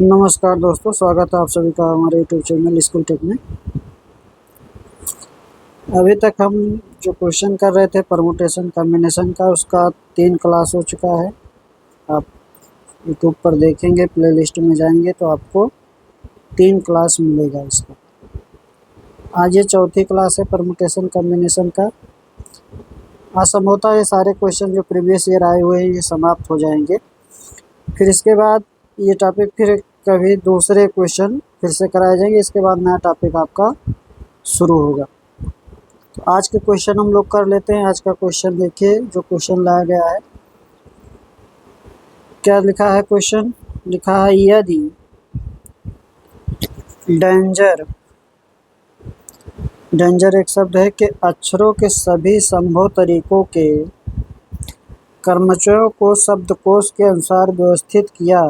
नमस्कार दोस्तों, स्वागत है आप सभी का हमारे यूट्यूब चैनल स्कूल टेक में। अभी तक हम जो क्वेश्चन कर रहे थे परमुटेशन कॉम्बिनेशन का, उसका 3 क्लास हो चुका है। आप यूट्यूब पर देखेंगे, प्लेलिस्ट में जाएंगे तो आपको 3 क्लास मिलेगा इसका। आज ये चौथी क्लास है परमुटेशन कॉम्बिनेशन का। आज संभवतः ये सारे क्वेश्चन जो प्रीवियस ईयर आए हुए हैं ये समाप्त हो जाएंगे। फिर इसके बाद ये टॉपिक फिर कभी दूसरे क्वेश्चन फिर से कराए जाएंगे। इसके बाद नया टॉपिक आपका शुरू होगा। तो आज के क्वेश्चन हम लोग कर लेते हैं। आज का क्वेश्चन देखिए, जो क्वेश्चन लाया गया है, क्या लिखा है क्वेश्चन? लिखा है यदि डेंजर एक शब्द है कि अक्षरों के सभी संभव तरीकों के कर्मचयों को शब्दकोश के अनुसार व्यवस्थित किया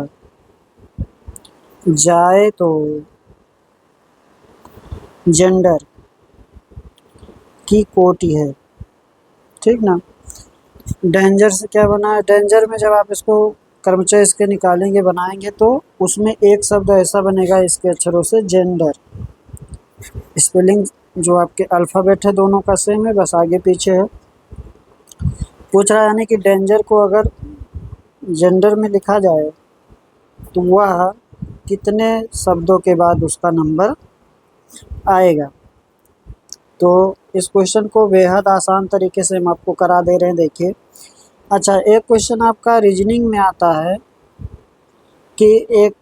जाए तो जेंडर की कोटि है। ठीक ना। डेंजर से क्या बना है? डेंजर में जब आप इसको कर्मचय इसके निकालेंगे, बनाएंगे, तो उसमें एक शब्द ऐसा बनेगा इसके अक्षरों से, जेंडर। स्पेलिंग जो आपके अल्फ़ाबेट है दोनों का सेम है, बस आगे पीछे है। पूछ रहा है यानी कि डेंजर को अगर जेंडर में लिखा जाए तो वह कितने शब्दों के बाद उसका नंबर आएगा। तो इस क्वेश्चन को बेहद आसान तरीके से हम आपको करा दे रहे हैं। देखिए, अच्छा, एक क्वेश्चन आपका रीजनिंग में आता है कि एक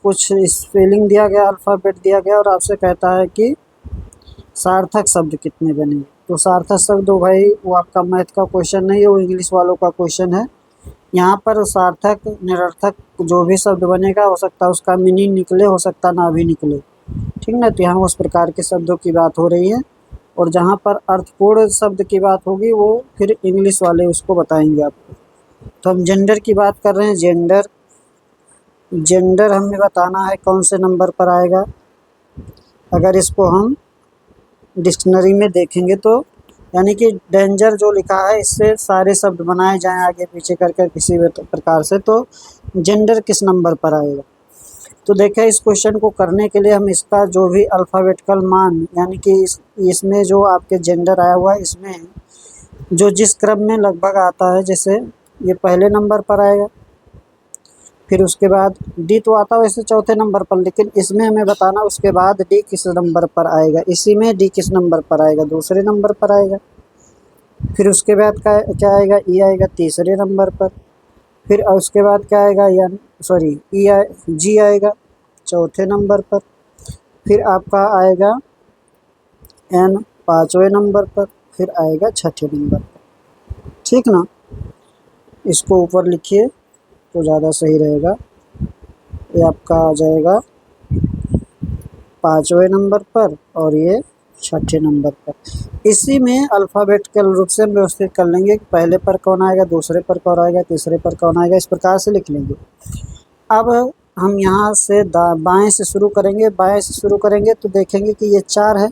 कुछ स्पेलिंग दिया गया, अल्फ़ाबेट दिया गया, और आपसे कहता है कि सार्थक शब्द कितने बनेंगे। तो सार्थक शब्द भाई वो आपका मैथ का क्वेश्चन नहीं है, वो इंग्लिश वालों का क्वेश्चन है। यहाँ पर सार्थक निरर्थक जो भी शब्द बनेगा, हो सकता है उसका मीनिंग निकले, हो सकता ना भी निकले। ठीक ना। तो यहाँ उस प्रकार के शब्दों की बात हो रही है, और जहाँ पर अर्थपूर्ण शब्द की बात होगी वो फिर इंग्लिश वाले उसको बताएंगे आपको। तो हम जेंडर की बात कर रहे हैं। जेंडर हमें बताना है कौन से नंबर पर आएगा। अगर इसको हम डिक्शनरी में देखेंगे तो यानी कि डेंजर जो लिखा है इससे सारे शब्द बनाए जाएं आगे पीछे करके किसी भी प्रकार से, तो जेंडर किस नंबर पर आएगा। तो देखें, इस क्वेश्चन को करने के लिए हम इसका जो भी अल्फ़ाबेटिकल मान, यानी कि इसमें जो आपके जेंडर आया हुआ है, इसमें जो जिस क्रम में लगभग आता है, जैसे ये पहले नंबर पर आएगा, फिर उसके बाद डी तो आता है वैसे चौथे नंबर पर, लेकिन इसमें हमें बताना उसके बाद डी किस नंबर पर आएगा। इसी में डी किस नंबर पर आएगा? दूसरे नंबर पर आएगा। फिर उसके बाद क्या आएगा? ई आएगा तीसरे नंबर पर। फिर उसके बाद क्या आएगा? जी आएगा चौथे नंबर पर। फिर आपका आएगा एन पाँचवें नंबर पर। फिर आएगा छठे नंबर पर। ठीक ना। इसको ऊपर लिखिए तो ज़्यादा सही रहेगा। ये आपका आ जाएगा पाँचवें नंबर पर और ये छठे नंबर पर। इसी में अल्फ़ाबेटिकल रूप से हम व्यवस्थित कर लेंगे कि पहले पर कौन आएगा, दूसरे पर कौन आएगा, तीसरे पर कौन आएगा, इस प्रकार से लिख लेंगे। अब हम यहाँ से बाएं से शुरू करेंगे। बाएं से शुरू करेंगे तो देखेंगे कि ये 4 है।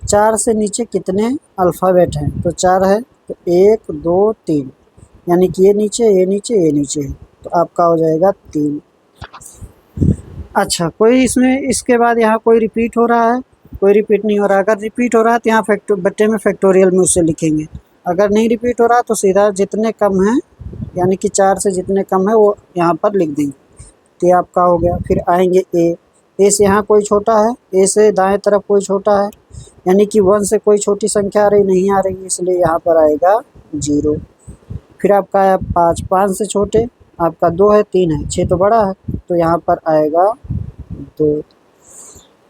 4 से नीचे कितने अल्फ़ाबेट हैं? तो 4 है, तो 1 2 3, यानी कि ये नीचे, ये नीचे, ये नीचे है, तो आपका हो जाएगा 3। अच्छा, कोई इसमें इसके बाद यहाँ कोई रिपीट हो रहा है? कोई रिपीट नहीं हो रहा। अगर रिपीट हो रहा है तो यहाँ बट्टे में फैक्टोरियल में उसे लिखेंगे। अगर नहीं रिपीट हो रहा तो सीधा जितने कम हैं, यानी कि 4 से जितने कम है वो यहाँ पर लिख देंगे। तो ये आपका हो गया। फिर आएंगे ए से यहाँ कोई छोटा है, ए से दाएं तरफ कोई छोटा है, यानी कि 1 से कोई छोटी संख्या आ रही नहीं, आ रही, इसलिए यहाँ पर आएगा 0। फिर आपका आया 5 से छोटे, आपका 2 है, 3 है, 6 तो बड़ा है, तो यहाँ पर आएगा 2।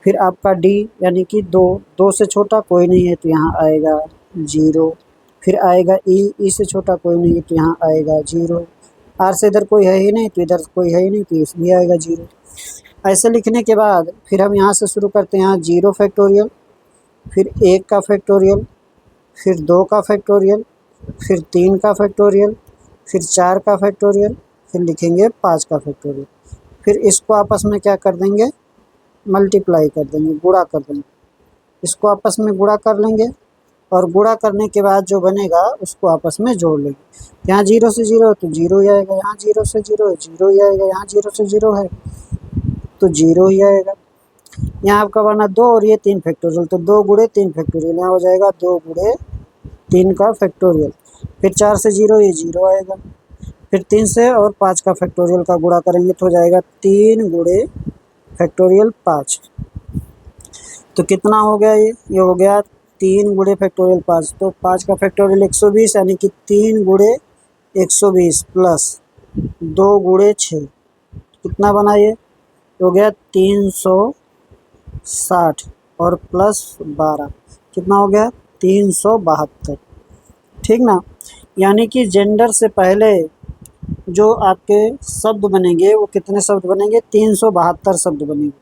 फिर आपका डी यानी कि 2 से छोटा कोई नहीं है, तो यहाँ आएगा 0। फिर आएगा ई से छोटा कोई नहीं है, तो यहाँ आएगा 0। आर से इधर कोई है ही नहीं, तो इधर कोई है ही नहीं, तो इसलिए आएगा 0। ऐसे लिखने के बाद फिर हम यहाँ से शुरू करते हैं। यहाँ 0 फैक्टोरियल, फिर 1 का फैक्टोरियल, फिर 2 का फैक्टोरियल, फिर 3 का फैक्टोरियल, फिर 4 का फैक्टोरियल, फिर लिखेंगे 5 का फैक्टोरियल। फिर इसको आपस में क्या कर देंगे? मल्टीप्लाई कर देंगे, गुणा कर देंगे। इसको आपस में गुणा कर लेंगे, और गुणा करने के बाद जो बनेगा उसको आपस में जोड़ लेंगे। यहाँ 0 से 0 है तो 0 ही आएगा, यहाँ 0 से 0 है 0 ही आएगा, यहाँ 0 से 0 है तो 0 ही आएगा। यहाँ आपका बना 2 और ये 3 फैक्टोरियल, तो 2 गुणे 3 फैक्टोरियल, यहाँ हो जाएगा 2 गुणे 3 का फैक्टोरियल। फिर 4 से 0 ये 0 आएगा। फिर 3 से और 5 का फैक्टोरियल का गुणा करेंगे तो हो जाएगा 3 गुणे फैक्टोरियल 5। तो कितना हो गया ये हो गया 3 गुणे फैक्टोरियल 5, तो 5 का फैक्टोरियल 120, यानी कि 3 गुणे 120 प्लस 2 गुणे 6, कितना बना ये हो गया 360 और प्लस 12, कितना हो गया 372। ठीक ना, यानी कि जेंडर से पहले जो आपके शब्द बनेंगे वो कितने शब्द बनेंगे, 372 शब्द बनेंगे।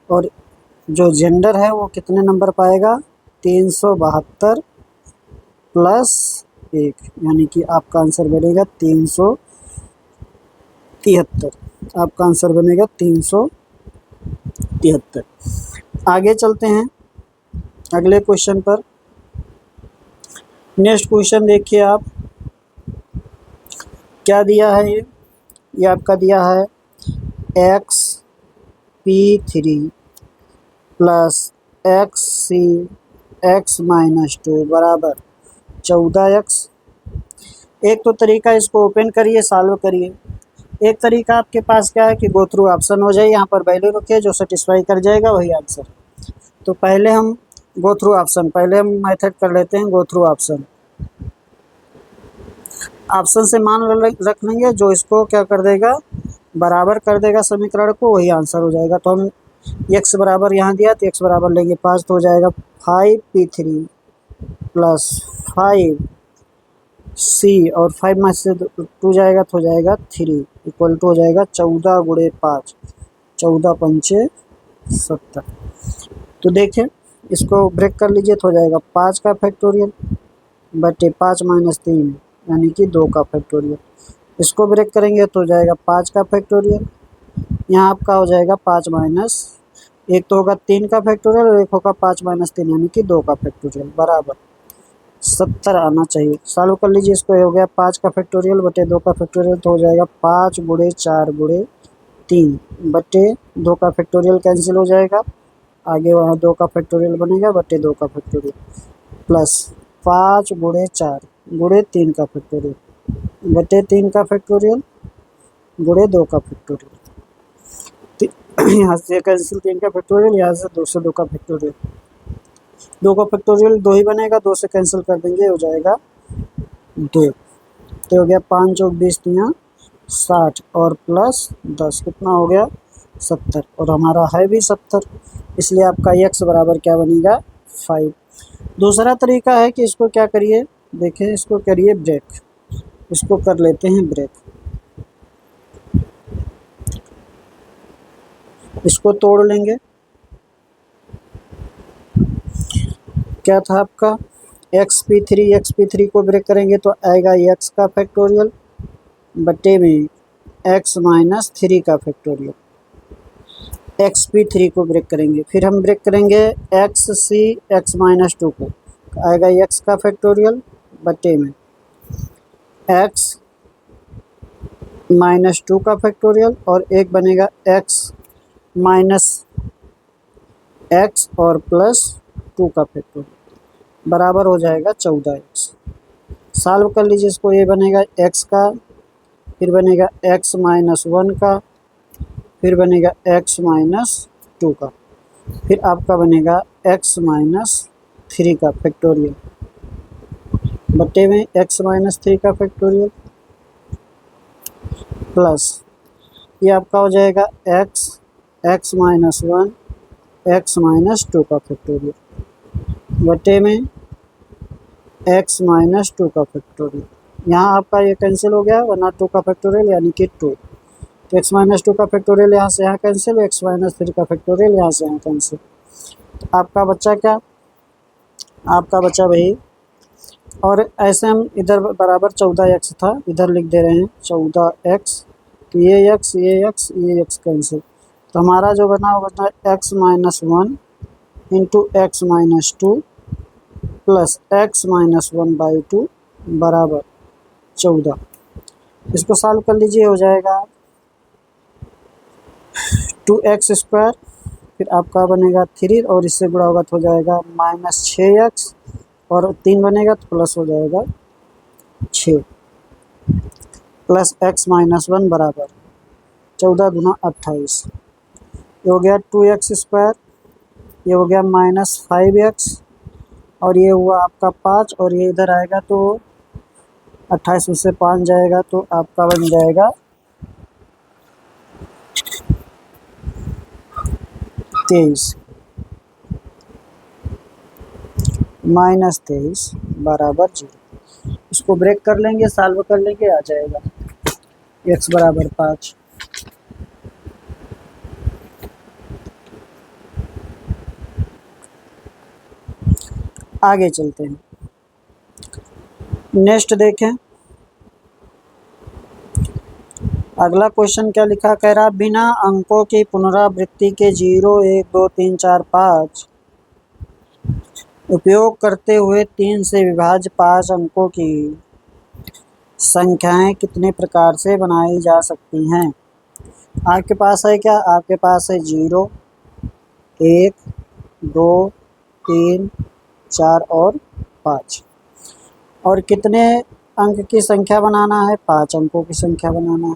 और जो जेंडर है वो कितने नंबर पाएगा, 372 प्लस 1, यानी कि आपका आंसर बनेगा 373। आपका आंसर बनेगा 373। आगे चलते हैं अगले क्वेश्चन पर। नेक्स्ट क्वेश्चन देखिए आप, क्या दिया है ये आपका दिया है XP3 प्लस XC x-2 बराबर 14x। एक तो तरीका इसको ओपन करिए, सॉल्व करिए। एक तरीका आपके पास क्या है कि गो थ्रू ऑप्शन हो जाए, यहाँ पर वैल्यू रखिए, जो सेटिस्फाई कर जाएगा वही आंसर। तो पहले हम गो थ्रू ऑप्शन, पहले हम मेथड कर लेते हैं गो थ्रू ऑप्शन। ऑप्शन से मान रख लेंगे, जो इसको क्या कर देगा, बराबर कर देगा समीकरण को, वही आंसर हो जाएगा। तो हम x बराबर यहाँ दिया तो x बराबर लेंगे 5, तो हो जाएगा 5p3 प्लस 5c और 5 में से 2 जाएगा तो हो जाएगा 3 इक्वल टू हो जाएगा 14 गुणे 5, 14 पंचे 70। तो देखिए इसको ब्रेक कर लीजिए तो हो जाएगा 5 का फैक्टोरियल बटे 5 माइनस 3 यानी कि 2 का फैक्टोरियल। इसको ब्रेक करेंगे तो हो जाएगा 5 का फैक्टोरियल, यहाँ आपका हो जाएगा 5 माइनस, एक तो होगा 3 का फैक्टोरियल और एक होगा 5 माइनस 3 यानी कि 2 का फैक्टोरियल बराबर 70 आना चाहिए। सॉल्व कर लीजिए इसको, हो गया 5 का फैक्टोरियल बटे 2 का फैक्टोरियल, तो हो जाएगा 5 गुणे 4 गुणे 3 बटे 2 का फैक्टोरियल कैंसिल हो जाएगा, आगे वहाँ 2 का फैक्टोरियल बनेगा बटे 2 का फैक्टोरियल प्लस 5 गुणे 4 गुणे 3 का फैक्टोरियल बटे 3 का फैक्टोरियल गुणे 2 का फैक्टोरियल। यहाँ से कैंसिल 3 का फैक्टोरियल, यहाँ से 2 से 2 का फैक्टोरियल, 2 का फैक्टोरियल 2 ही बनेगा, 2 से कैंसिल कर देंगे हो जाएगा 2। तो हो गया 5 चौक 20 यहाँ 60 और प्लस 10 कितना हो गया 70, और हमारा है भी 70, इसलिए आपका x बराबर क्या बनेगा 5। दूसरा तरीका है कि इसको क्या करिए, देखें इसको करिए ब्रेक, इसको कर लेते हैं ब्रेक, इसको तोड़ लेंगे। क्या था आपका XP3 को ब्रेक करेंगे तो आएगा x का फैक्टोरियल बटे में x माइनस 3 का फैक्टोरियल। XP3 को ब्रेक करेंगे, फिर हम ब्रेक करेंगे XC x-2 को, आएगा x का फैक्टोरियल बटे में x माइनस 2 का फैक्टोरियल और एक बनेगा x माइनस x और प्लस 2 का फैक्टोरियल बराबर हो जाएगा 14x। सॉल्व कर लीजिए इसको, ये बनेगा x का, फिर बनेगा x माइनस 1 का, फिर बनेगा x माइनस 2 का, फिर आपका बनेगा x माइनस 3 का फैक्टोरियल बटे में x माइनस 3 का फैक्टोरियल प्लस ये आपका हो जाएगा x माइनस 1 x माइनस 2 का फैक्टोरियल बटे में x माइनस 2 का फैक्टोरियल। यहाँ आपका ये कैंसिल हो गया, वरना 2 का फैक्टोरियल यानी कि 2, तो x माइनस 2 का फैक्टोरियल यहाँ से यहाँ कैंसिल, x माइनस 3 का फैक्टोरियल यहाँ से यहाँ कैंसिल। तो आपका बच्चा क्या, आपका बच्चा वही, और ऐसे हम इधर बराबर 14x था, इधर लिख दे रहे हैं 14x, तो ये x कैंसिल, तो हमारा जो बना वो बना x minus 1 into x minus 2 plus x minus 1/2 बराबर 14। इसको सॉल्व कर लीजिए, हो जाएगा 2x², फिर आपका बनेगा 3 और इससे गुणा होगा तो हो जाएगा -6x, और 3 बनेगा तो प्लस हो जाएगा 6, प्लस x-1 बराबर 14 दूना 28। ये हो गया 2x², ये हो गया -5x, और ये हुआ आपका 5, और ये इधर आएगा तो 28 में से 5 जाएगा तो आपका बन जाएगा 23, -23 बराबर 0। इसको ब्रेक कर लेंगे, सॉल्व कर लेंगे, आ जाएगा x बराबर 5। आगे चलते हैं, नेक्स्ट देखें। अगला क्वेश्चन क्या लिखा, कह रहा बिना अंकों की पुनरावृत्ति के 0, 1, 2, 3, 4, 5 उपयोग करते हुए 3 से विभाज्य 5 अंकों की संख्याएं कितने प्रकार से बनाई जा सकती हैं। आपके पास है क्या, आपके पास है 0, 1, 2, 3, 4 और 5, और कितने अंक की संख्या बनाना है, 5 अंकों की संख्या बनाना है।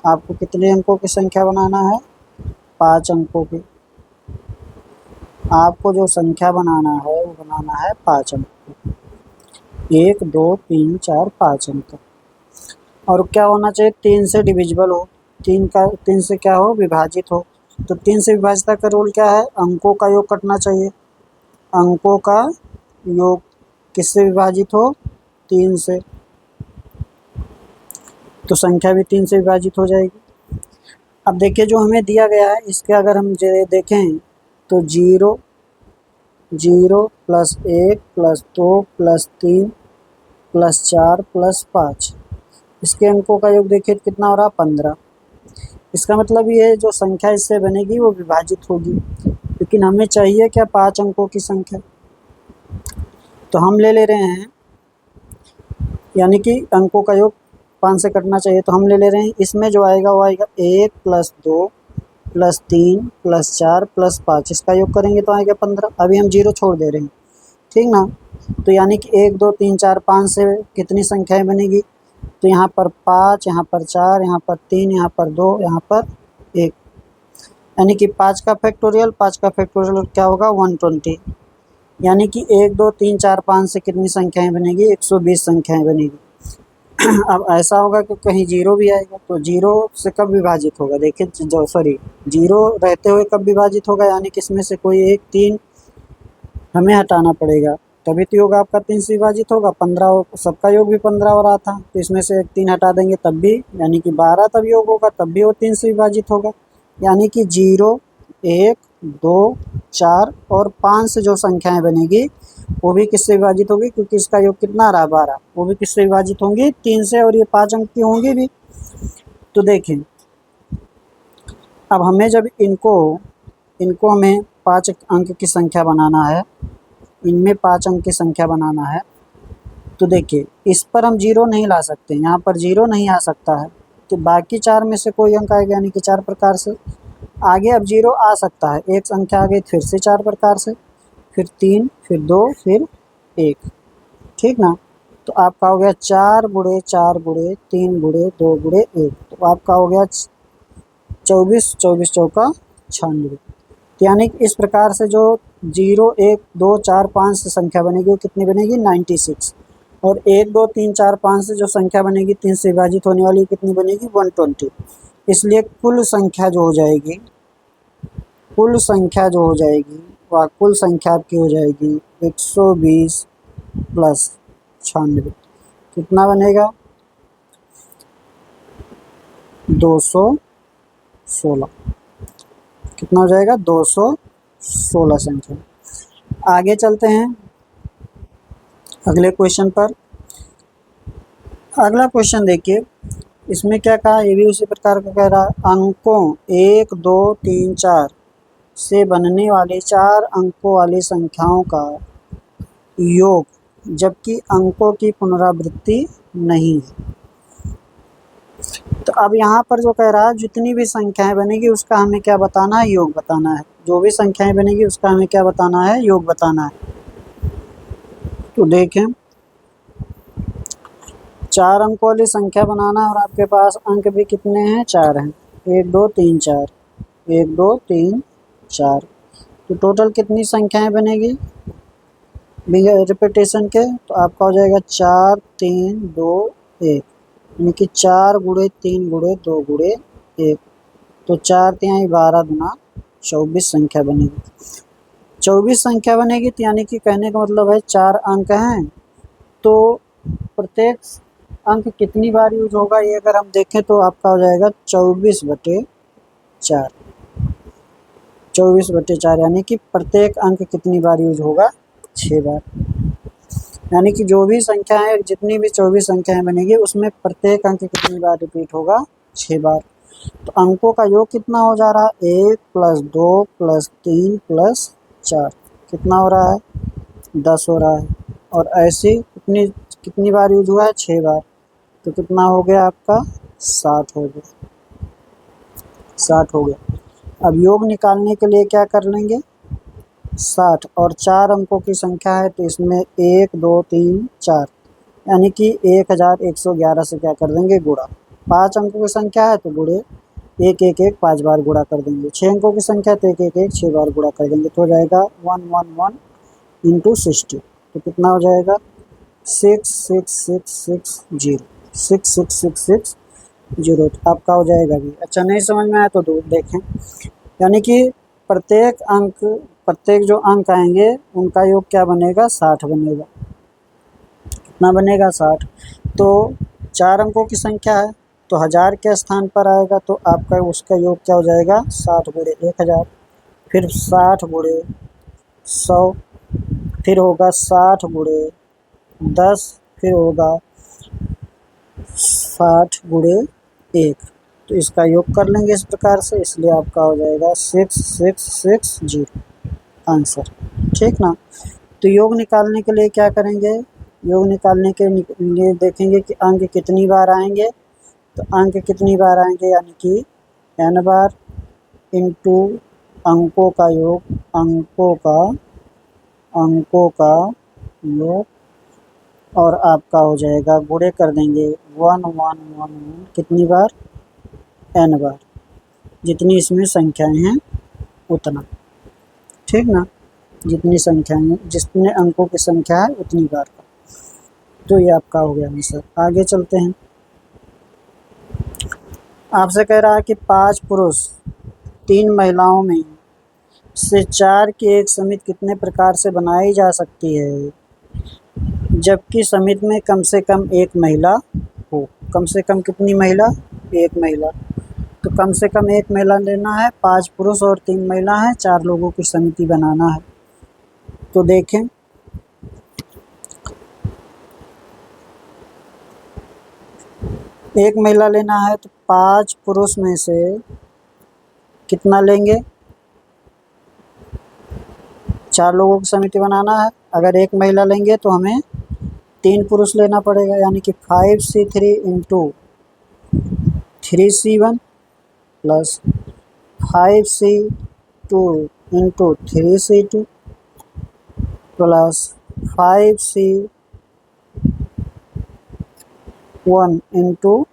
आपको कितने अंकों की संख्या बनाना है, 5 अंकों की। आपको जो संख्या बनाना है वो बनाना है 5 अंक, 1, 2, 3, 4, 5 अंक। और क्या होना चाहिए, 3 से डिविजिबल हो, 3 से क्या हो, विभाजित हो। तो 3 से विभाजित का रूल क्या है, अंकों का योग कटना चाहिए। अंकों का योग किससे विभाजित हो, 3 से, तो संख्या भी 3 से विभाजित हो जाएगी। अब देखिए जो हमें दिया गया है इसके अगर हम देखें तो 0, 0 + 1 + 2 + 3 + 4 + 5, इसके अंकों का योग देखिए कितना हो रहा, 15। इसका मतलब ये है जो संख्या इससे बनेगी वो विभाजित होगी, लेकिन हमें चाहिए क्या, 5 अंकों की संख्या। तो हम ले रहे हैं, यानी कि अंकों का योग 5 से कटना चाहिए, तो हम ले रहे हैं, इसमें जो आएगा वो आएगा 1 + 2 + 3 + 4 + 5, इसका योग करेंगे तो आएगा 15। अभी हम 0 छोड़ दे रहे हैं, ठीक ना। तो यानी कि 1, 2, 3, 4, 5 से कितनी संख्याएं बनेगी, तो यहाँ पर 5, यहाँ पर 4, यहाँ पर 3, यहाँ पर 2, यहाँ पर 1, यानी कि 5 का फैक्टोरियल, 5 का फैक्टोरियल क्या होगा, 120। यानी कि 1, 2, 3, 4, 5 से कितनी संख्याएं बनेगी, 120 संख्याएं बनेगी। अब ऐसा होगा कि कहीं 0 भी आएगा, तो 0 से कब विभाजित होगा, देखिए जो 0 रहते हुए कब विभाजित होगा, यानी कि इसमें से कोई एक 3 हमें हटाना पड़ेगा, तभी तो योग आपका 3 से विभाजित होगा। 15, सबका योग भी 15 हो रहा था, तो इसमें से एक 3 हटा देंगे तब भी, यानी कि 12 तब योग होगा, तब भी वो 3 से विभाजित होगा। यानी कि 0, 1, 2, 4 और 5 से जो संख्याएं बनेगी वो भी किससे विभाजित होगी, क्योंकि इसका योग कितना रहा, 12, वो भी किससे विभाजित होंगी, 3 से, और ये 5 अंक की होंगी भी। तो देखें अब हमें जब इनको हमें 5 अंक की संख्या बनाना है, इनमें 5 अंक की संख्या बनाना है, तो देखिए इस पर हम 0 नहीं ला सकते, यहाँ पर 0 नहीं आ सकता है, तो बाकी 4 में से कोई अंक आएगा, यानी कि 4 प्रकार से आगे अब 0 आ सकता है, एक संख्या आ गई फिर से 4 प्रकार से, फिर 3, फिर 2, फिर 1, ठीक ना। तो आपका हो गया 4 × 4 × 3 × 2 × 1, तो आपका हो गया 24, 24 चौका 96। यानी इस प्रकार से जो 0, 1, 2, 4, 5 से संख्या बनेगी वो कितनी बनेगी, 96। और 1, 2, 3, 4, 5 से जो संख्या बनेगी 3 से विभाजित होने वाली कितनी बनेगी, 120। इसलिए कुल संख्या जो हो जाएगी, वह कुल संख्या आपकी हो जाएगी 120 + 96, कितना बनेगा, 216। कितना हो जाएगा, 216 संख्या। आगे चलते हैं अगले क्वेश्चन पर। अगला क्वेश्चन देखिए, इसमें क्या कहा, ये भी उसी प्रकार का कह रहा है, अंकों 1, 2, 3, 4 से बनने वाले 4 अंकों वाली संख्याओं का योग जबकि अंकों की पुनरावृत्ति नहीं है। तो अब यहाँ पर जो कह रहा है जितनी भी संख्याएं बनेगी उसका हमें क्या बताना है, योग बताना है। जो भी संख्याएं बनेगी उसका हमें क्या बताना है, योग बताना है। तो देखें 4 अंकों वाली संख्या बनाना है और आपके पास अंक भी कितने हैं, 4 हैं। 1 2 3 4, 1 2 3 4। तो टोटल कितनी संख्याएं बनेगी रिपीटेशन के, तो आपका हो जाएगा 4 3 2 1, यानी कि 4 गुणे 3 गुणे 2 गुणे 1। तो 4 तिहाई 12 गुना 24 संख्या बनेगी। 24 संख्या बनेगी तो यानी कि कहने का मतलब है 4 अंक हैं, तो प्रत्येक अंक कितनी बार यूज होगा ये अगर हम देखें तो आपका हो जाएगा 24/4। 24/4 यानी कि प्रत्येक अंक कितनी बार यूज होगा, 6 बार। यानी कि जो भी संख्या है, जितनी भी 24 संख्याएं बनेगी उसमें प्रत्येक अंक कितनी बार रिपीट होगा, 6 बार। तो अंकों का योग कितना हो जा रहा है, 1 + 2 + 3 + 4 कितना हो रहा है, 10 हो रहा है। और ऐसे कितनी कितनी बार यूज हुआ है, 6 बार। तो कितना हो गया आपका, 60 हो गया, 60 हो गया। अब योग निकालने के लिए क्या कर लेंगे, 60 और 4 अंकों की संख्या है तो इसमें 1 2 3 4 यानी कि 1111 से क्या कर देंगे, गुणा। 5 अंकों की संख्या है तो गुणे 1 1 1 5 बार गुणा कर देंगे। 6 अंकों की संख्या है तो 1 1 1 6 बार गुणा कर देंगे। तो हो जाएगा 111 × 60। तो कितना हो जाएगा, 666660, 666660। तो आपका हो जाएगा भी। अच्छा नहीं समझ में आया तो देखें, यानी कि प्रत्येक जो अंक आएंगे उनका योग क्या बनेगा, 60 बनेगा। कितना बनेगा, 60। तो 4 अंकों की संख्या है तो 1000 के स्थान पर आएगा तो आपका उसका योग क्या हो जाएगा, 60 गुणे 1000, फिर 60 गुणे 100, फिर होगा 60 गुणे 10, फिर होगा 60 गुणे 1। तो इसका योग कर लेंगे इस प्रकार से, इसलिए आपका हो जाएगा 6660 आंसर। ठीक ना। तो योग निकालने के लिए क्या करेंगे, योग निकालने के लिए देखेंगे कि अंक कितनी बार आएंगे। तो अंक कितनी बार आएंगे, यानी कि n बार इंटू अंकों का योग, अंकों का योग, और आपका हो जाएगा गुणे कर देंगे 1 1 1 कितनी बार, n बार, जितनी इसमें संख्याएं हैं उतना। ठीक ना, जितनी संख्याएं, जितने अंकों की संख्या है उतनी बार का। तो ये आपका हो गया आंसर। आगे चलते हैं। आपसे कह रहा है कि 5 पुरुष 3 महिलाओं में से 4 की एक समिति कितने प्रकार से बनाई जा सकती है, जबकि समिति में कम से कम एक महिला हो। कम से कम कितनी महिला, एक महिला। तो कम से कम एक महिला लेना है, 5 पुरुष और 3 महिला हैं, 4 लोगों की समिति बनाना है। तो देखें, एक महिला लेना है तो 5 पुरुष में से कितना लेंगे, 4 लोगों की समिति बनाना है। अगर एक महिला लेंगे तो हमें 3 पुरुष लेना पड़ेगा, यानी कि 5c3 × 3c1 plus 5c2 × 3c2 plus 5c1 ×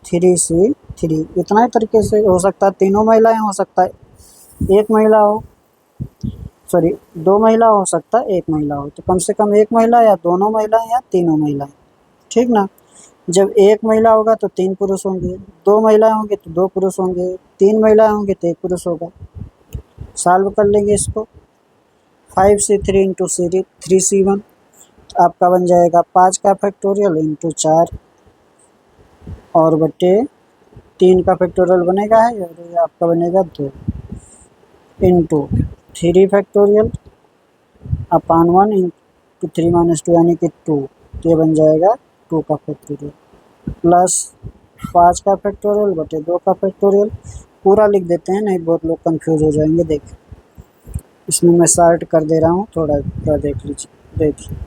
3c3। इतना ही तरीके से हो सकता है, तीनों महिलाएं हो सकता है, एक महिला हो, सॉरी 2 महिला हो सकता है, एक महिला हो। तो कम से कम एक महिला या दोनों महिलाएं या तीनों महिलाएं। ठीक ना। जब एक महिला होगा तो 3 पुरुष होंगे, 2 महिलाएं होंगी तो 2 पुरुष होंगे, 3 महिलाएं होंगी तो 1 पुरुष होगा। सॉल्व कर लेंगे इसको, 5c3 × 3c1 आपका बन जाएगा 5 का फैक्टोरियल इंटू 4 और बटे 3 का फैक्टोरियल बनेगा है, और ये आपका बनेगा 2 इंटू 3 फैक्टोरियल अपान 1 इंटू 3 - 2 यानी कि 2। तो ये बन जाएगा 2 का फैक्टोरियल प्लस 5 का फैक्टोरियल बटे 2 का फैक्टोरियल। पूरा लिख देते हैं, नहीं बहुत लोग कंफ्यूज हो जाएंगे। देखिए इसमें मैं शॉर्ट कर दे रहा हूँ, थोड़ा देख लीजिए। देखिए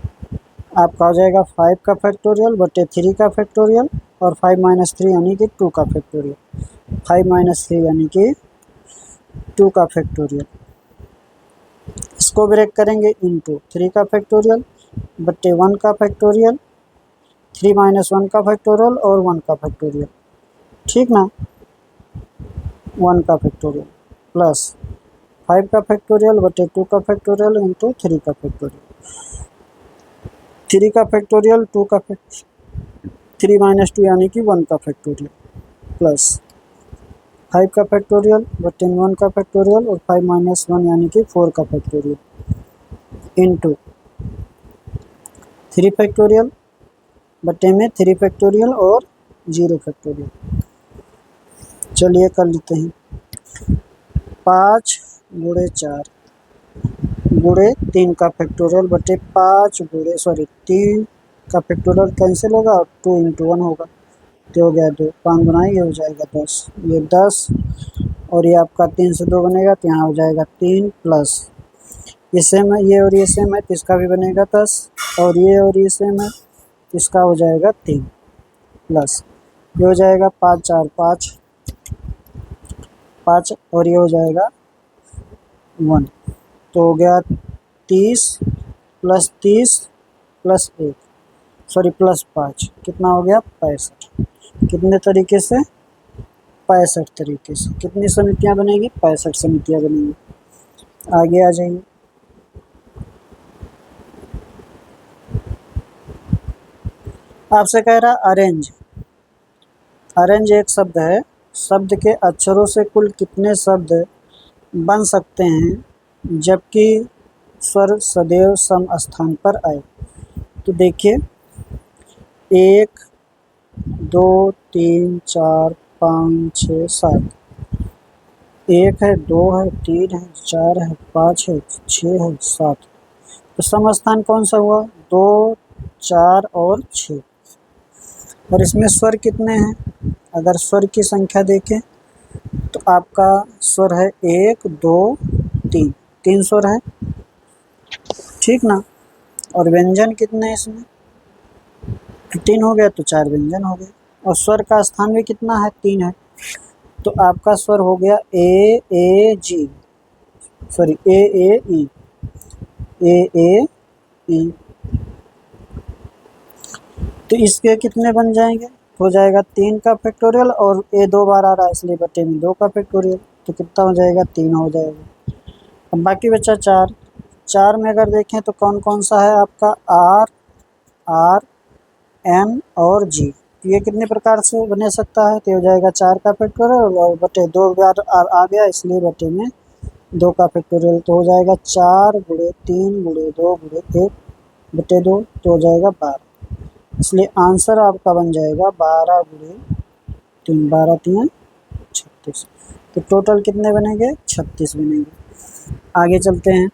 आपका हो जाएगा 5 का फैक्टोरियल बटे 3 का फैक्टोरियल और 5 - 3 यानी कि 2 का फैक्टोरियल। 5 - 3 यानी कि 2 का फैक्टोरियल। इसको ब्रेक करेंगे इंटू 3 का फैक्टोरियल बट्टे 1 का फैक्टोरियल, 3 - 1 का फैक्टोरियल और 1 का फैक्टोरियल, ठीक ना। 1 का फैक्टोरियल प्लस 5 का फैक्टोरियल बटे 2 का फैक्टोरियल इंटू 3 का फैक्टोरियल। 3 का फैक्टोरियल 2 का 3 - 2 यानी कि 1 का फैक्टोरियल प्लस 5 का फैक्टोरियल बटे 1 का फैक्टोरियल और 5 - 1 यानी कि 4 का फैक्टोरियल इंटू 3 फैक्टोरियल बटे में 3 फैक्टोरियल और 0 फैक्टोरियल। चलिए कर लेते हैं। 5 × 4 गुणे 3 का फैक्टोरियल बटे 3 का फैक्टोरियल कैंसिल होगा और 2 × 1 होगा, तो हो गया 2, 5 गुना ये हो जाएगा 10, ये 10 और ये आपका 3 से 2 बनेगा तो यहाँ हो जाएगा 3 प्लस ये सेम है, ये और ये सेम है तो इसका भी बनेगा 10 और ये सेम है तो इसका हो जाएगा 3 प्लस ये हो जाएगा 5 × 4 = 5 और ये हो जाएगा 1, तो हो गया 30 + 30 + 1 प्लस 5 कितना हो गया 65। कितने तरीके से 65 तरीके से कितनी समितियां बनेगी 65 समितियां बनेगी। आगे आ जाइए। आपसे कह रहा अरेंज। अरेंज एक शब्द है, शब्द के अक्षरों से कुल कितने शब्द बन सकते हैं जबकि स्वर सदैव सम स्थान पर आए। तो देखिए 1 2 3 4 5 6 7, 1 है 2 है 3 है 4 है 5 है 6 है 7, तो सम स्थान कौन सा हुआ 2 4 और 6। और इसमें स्वर कितने हैं, अगर स्वर की संख्या देखें तो आपका स्वर है 1 2 3, 3 स्वर है, ठीक ना। और व्यंजन कितने हैं इसमें 3 हो गया तो 4 व्यंजन हो गए और स्वर का स्थान भी कितना है 3 है, तो आपका स्वर हो गया ए ए जी सॉरी ए ए ई ए ए ई। तो इसके कितने बन जाएंगे, हो जाएगा 3 का फैक्टोरियल और ए 2 बार आ रहा है इसलिए बटे में 2 का फैक्टोरियल, तो कितना हो जाएगा 3 हो जाएगा। अब बाकी बचा 4। 4 में अगर देखें तो कौन कौन सा है आपका आर आर एन और जी, ये कितने प्रकार से बने सकता है, तो हो जाएगा 4 का फैक्टोरियल और बटे 2 बार आ गया इसलिए बटे में 2 का फैक्टोरियल, तो हो जाएगा 4 × 3 × 2 × 1 बटे 2, तो हो जाएगा 12। इसलिए आंसर आपका बन जाएगा 12 × 3, 12 × 3 = 36। तो टोटल कितने बनेंगे 36 बनेंगे। आगे चलते हैं।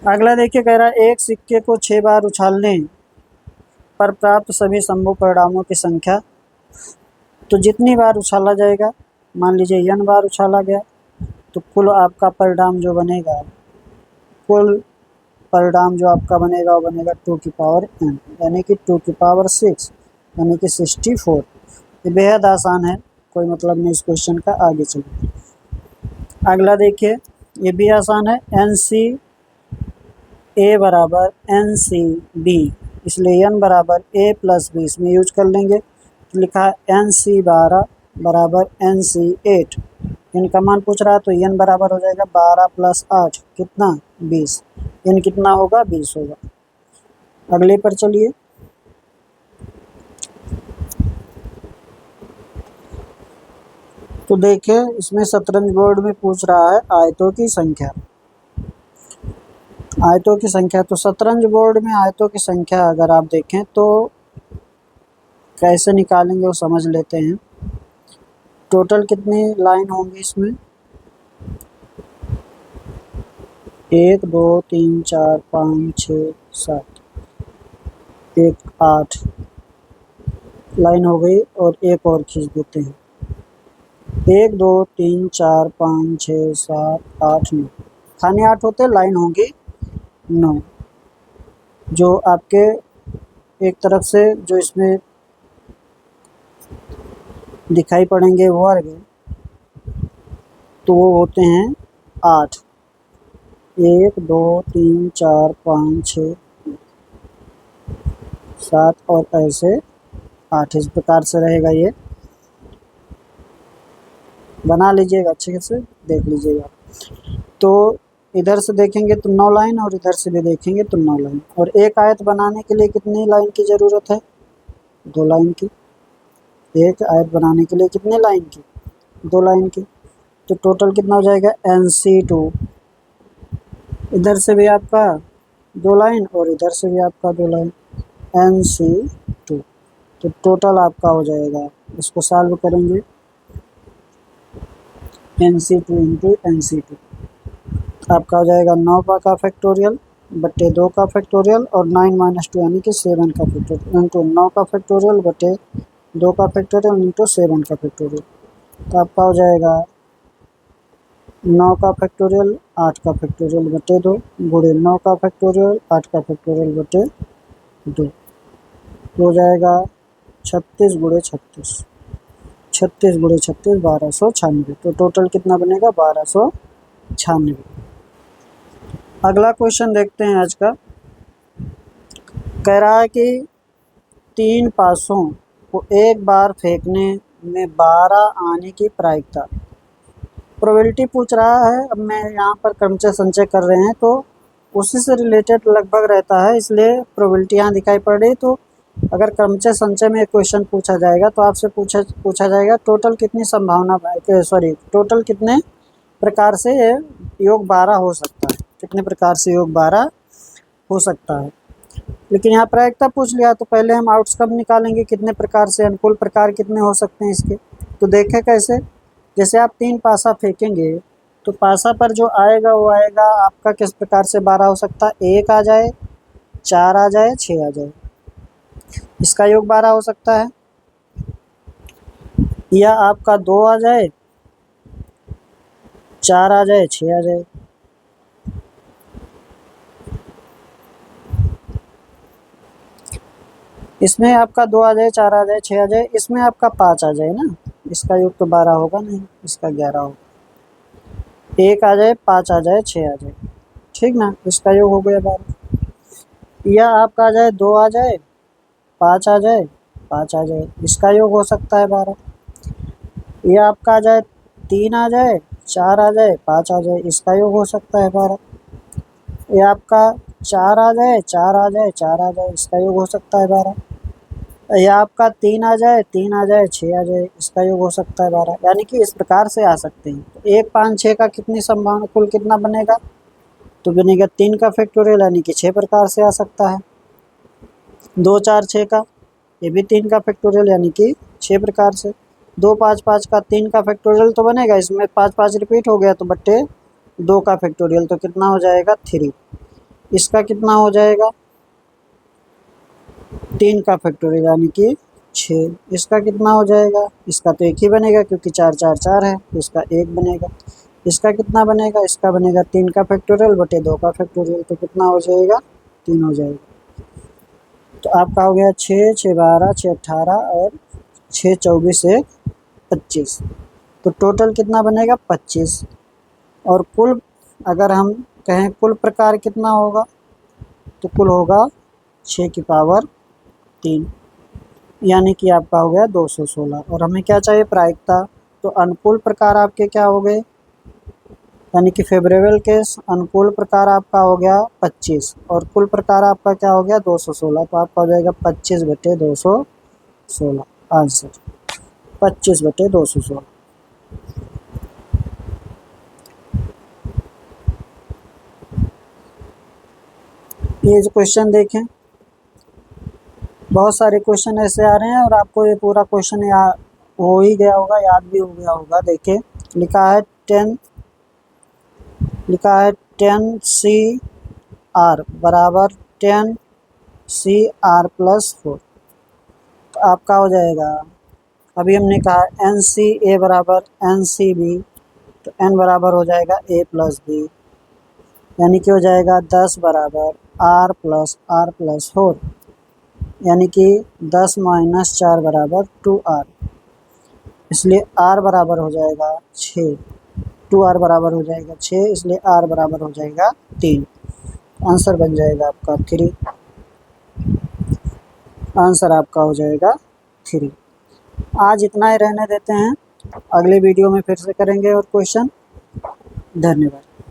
अगला देखिए कह रहा है एक सिक्के को 6 बार उछालने पर प्राप्त सभी संभव परिणामों की संख्या। तो जितनी बार उछाला जाएगा, मान लीजिए n बार उछाला गया तो कुल आपका परिणाम जो बनेगा, कुल परिणाम जो आपका बनेगा वो बनेगा 2 की पावर n यानी कि 2 की पावर 6 यानी कि 64। ये बेहद आसान है, कोई मतलब नहीं इस क्वेश्चन का। आगे चलिए। अगला देखिए ये भी आसान है, NC A बराबर NC B, इसलिए n बराबर A + B इसमें यूज कर लेंगे। तो लिखा है NC 12 बराबर NC 8, इनका मान पूछ रहा है तो n बराबर हो जाएगा 12 + 8 कितना 20, n कितना होगा 20 होगा। अगले पर चलिए। तो देखिए इसमें शतरंज बोर्ड में पूछ रहा है आयतों की संख्या। आयतों की संख्या, तो शतरंज बोर्ड में आयतों की संख्या अगर आप देखें तो कैसे निकालेंगे वो समझ लेते हैं। टोटल कितनी लाइन होंगी इसमें 1 2 3 4 5 6 7, 1 8 लाइन हो गई और एक और खींच देते हैं 1 2 3 4 5 6 7 8 9, खाने 8 होते लाइन होंगी 9। जो आपके एक तरफ से जो इसमें दिखाई पड़ेंगे वर्ग, तो वो होते हैं 8, 1 2 3 4 5 6 7 और ऐसे 8, इस प्रकार से रहेगा। ये बना लीजिएगा, अच्छे से देख लीजिएगा। तो इधर से देखेंगे तो 9 लाइन और इधर से भी देखेंगे तो 9 लाइन। और एक आयत बनाने के लिए कितनी लाइन की ज़रूरत है? 2 लाइन की। एक आयत बनाने के लिए कितने लाइन की? 2 लाइन की। तो टोटल कितना हो जाएगा? NC2। इधर से भी आपका 2 लाइन और इधर से भी आपका 2 लाइन, NC2। तो टोटल आपका हो जाएगा, इसको सॉल्व करेंगे, NC2 इंटू NC2 आपका हो जाएगा 9 का फैक्टोरियल बटे 2 का फैक्टोरियल और 9 माइनस 2 यानी कि 7 का फैक्टोरियल इंटू 9 का फैक्टोरियल बटे 2 का फैक्टोरियल इंटू 7 का फैक्टोरियल। तो आपका हो जाएगा 9 का फैक्टोरियल 8 का फैक्टोरियल बटे 2 गुणे 9 का फैक्टोरियल 8 का फैक्टोरियल बटे 2, हो जाएगा 36 गुणे 36, 36 गुणे 36 1296। तो टोटल कितना बनेगा? 1296। अगला क्वेश्चन देखते हैं आज का। कह रहा है कि 3 पासों को एक बार फेंकने में 12 आने की प्रायिकता, प्रोबेबिलिटी पूछ रहा है। अब मैं यहाँ पर क्रमचय संचय कर रहे हैं तो उसी से रिलेटेड लगभग रहता है, इसलिए प्रोबेबिलिटी यहाँ दिखाई पड़ रही। तो अगर क्रमचय संचय में एक क्वेश्चन पूछा जाएगा तो आपसे पूछा जाएगा टोटल कितनी संभावना, टोटल कितने प्रकार से योग 12 हो सकता है, कितने प्रकार से योग 12 हो सकता है। लेकिन यहाँ प्रायिकता पूछ लिया तो पहले हम आउटकम निकालेंगे, कितने प्रकार से, अनुकूल प्रकार कितने हो सकते हैं इसके। तो देखें कैसे, जैसे आप 3 पासा फेंकेंगे तो पासा पर जो आएगा वो आएगा आपका किस प्रकार से 12 हो सकता है? 1 आ जाए, 4 आ जाए, 6 आ जाए, इसका योग 12 हो सकता है। या आपका 2 आ जाए, 4 आ जाए, 6 आ जाए। इसमें आपका 2 आ जाए, 4 आ जाए, 6 आ जाए, इसमें आपका 5 आ जाए ना, इसका योग तो 12 होगा नहीं, इसका 11 होगा। 1 आ जाए, 5 आ जाए, 6 आ जाए, ठीक ना, इसका योग हो गया 12। या आपका आ जाए 2 आ जाए, 5 आ जाए, 5 आ जाए, इसका योग हो सकता है 12। या आपका आ जाए 3 आ जाए, 4 आ जाए, 5 आ जाए, इसका योग हो सकता है 12। या आपका 4 आ जाए, 4 आ जाए, 4 आ जाए, इसका योग हो सकता है 12। या आपका 3 आ जाए, 3 आ जाए, 6 आ जाए, इसका योग हो सकता है 12। यानी कि इस प्रकार से आ सकते हैं। तो 1 5 6 का कितनी संभावना, कुल कितना बनेगा? तो बनेगा 3 का फैक्टोरियल यानी कि 6 प्रकार से आ सकता है। 2 4 6 का, ये भी 3 का फैक्टोरियल यानी कि 6 प्रकार से। 2 5 5 का 3 का फैक्टोरियल तो बनेगा, इसमें 5 5 रिपीट हो गया तो बट्टे 2 का फैक्टोरियल, तो कितना हो जाएगा? 3। इसका कितना हो जाएगा? 3 का फैक्टोरियल यानी कि 6। इसका कितना हो जाएगा? इसका तो एक ही बनेगा क्योंकि 4 4 4 है, तो इसका 1 बनेगा। इसका कितना बनेगा? इसका बनेगा 3 का फैक्टोरियल बटे 2 का फैक्टोरियल, तो कितना हो जाएगा? 3 हो जाएगा। तो आपका हो गया 6 6 12 6 18 और 6 24 1 25। तो टोटल कितना बनेगा? 25। और कुल अगर हम कहें कुल प्रकार कितना होगा तो कुल होगा 6 की पावर 3, यानी कि आपका हो गया 216। और हमें क्या चाहिए? प्रायिकता। तो अनुकूल प्रकार आपके क्या हो गए, यानी कि फेवरेबल केस, अनुकूल प्रकार आपका हो गया 25 और कुल प्रकार आपका क्या हो गया? 216। तो आपका हो जाएगा 25 बटे 216 आंसर, 25 बटे 216। ये जो क्वेश्चन देखें, बहुत सारे क्वेश्चन ऐसे आ रहे हैं और आपको ये पूरा क्वेश्चन हो ही गया होगा, याद भी हो गया होगा। देखिए लिखा है 10 बराबर 10 CR+4। तो आपका हो जाएगा, अभी हमने कहा NCA बराबर NCB, तो N बराबर हो जाएगा A+B, यानी कि हो जाएगा 10 बराबर R+R+4। यानी कि 10 माइनस 4 बराबर 2r, इसलिए r बराबर हो जाएगा 6। 2r बराबर हो जाएगा 6, इसलिए r बराबर हो जाएगा 3। आंसर बन जाएगा आपका 3। आंसर आपका हो जाएगा 3। आज इतना ही रहने देते हैं, अगले वीडियो में फिर से करेंगे और क्वेश्चन। धन्यवाद।